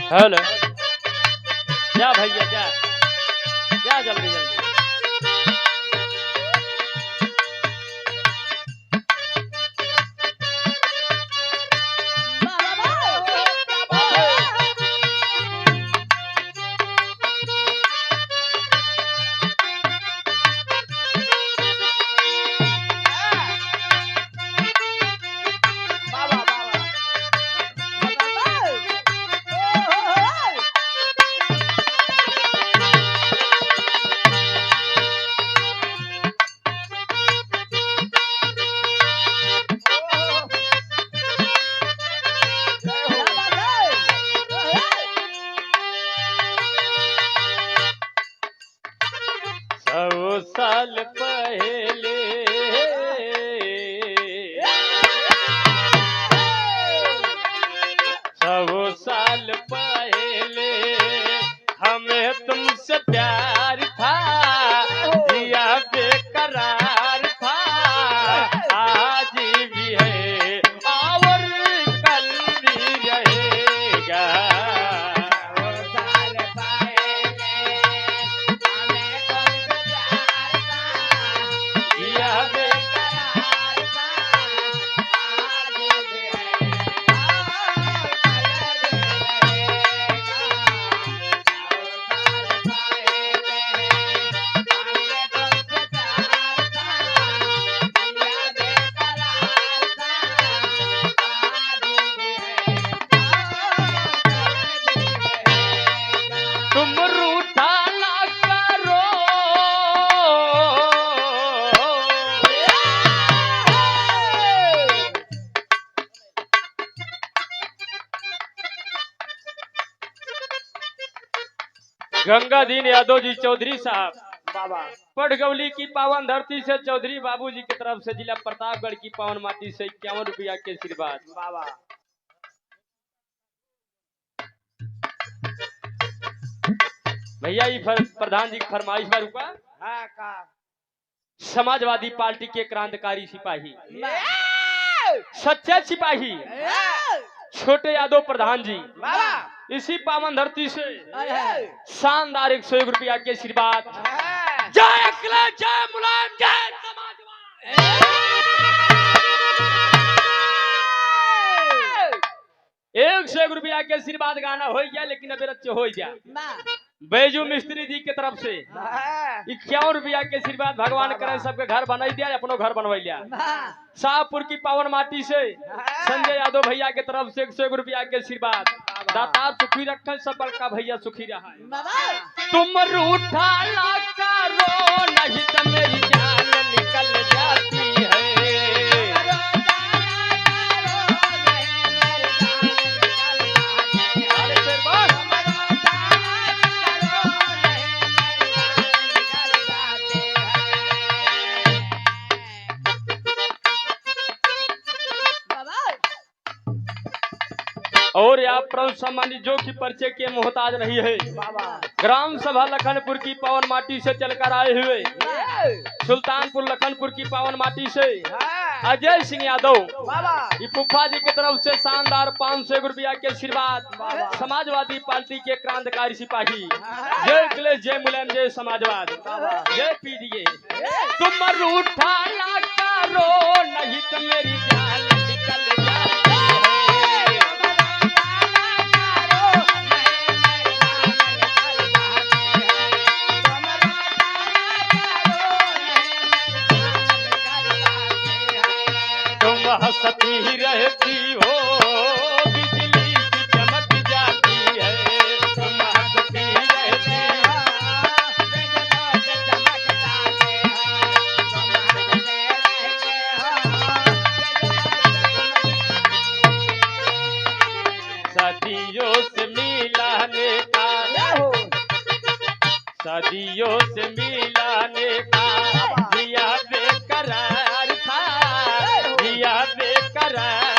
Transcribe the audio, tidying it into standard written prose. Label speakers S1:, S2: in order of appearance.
S1: Hello. जा भैया जा, जा जल्दी जल्दी। सौ साल पहले सौ साल पहले हमें तुमसे प्यार था, दिया बेकरार था, आज भी है और कल भी रहेगा। दिया बेकरार तुम रूठा ना करो, गंगाधीन यादव जी चौधरी साहब
S2: बाबा
S1: पटगौली की पावन धरती से चौधरी बाबू जी की तरफ से जिला प्रतापगढ़ की पावन माटी से 51 रुपया के आशीर्वाद।
S2: बाबा
S1: भैया ये प्रधान जी की फरमाइश पर रुका।
S2: हाँ का
S1: समाजवादी पार्टी के क्रांतिकारी सिपाही, सच्चे सिपाही छोटे यादव प्रधान जी
S2: बाबा
S1: इसी पावन धरती से शानदार 101 रुपया के आशीर्वाद।
S2: हाँ।
S1: जय अखिलेश, जय मुलायम, जय समाजवाद। 101 रुपया के आशीर्वाद गाना हो गया, लेकिन अभी रच्चे हो गया। बैजू मिस्त्री जी की तरफ से 51 रुपया के आशीर्वाद। भगवान करे सबके घर बनाई दिया, अपनो घर बनवाई लिया। शाहपुर की पावन माटी से संजय यादव भैया के तरफ से 101 रुपया के आशीर्वाद। दातार सुखी रखे, सब बड़का भैया सुखी रहा। तुम रूठा ना करो, नहीं तो मेरी जान निकल जाती है। और आप प्रभु सम्मानित जो कि परिचय के मोहताज नहीं है, ग्राम सभा लखनपुर की पावन माटी से चलकर आए हुए, सुल्तानपुर लखनपुर की पावन माटी से अजय सिंह यादव फुफा जी की तरफ से शानदार 500 रुपया के आशीर्वाद। समाजवादी पार्टी के क्रांतिकारी सिपाही, जय अखिलेश, जय मुलायम, जय समाजवाद, जय पीडीए। तुम रूठा ना करो, नहीं तो मेरी जान निकल जाती है। हंसती रहती हो, बिजली सी चमक जाती है। तुम हंसती रहती सदियों से मिलाने का, सदियों से मिलाने का दिया बेकरार था, दिया बेकरार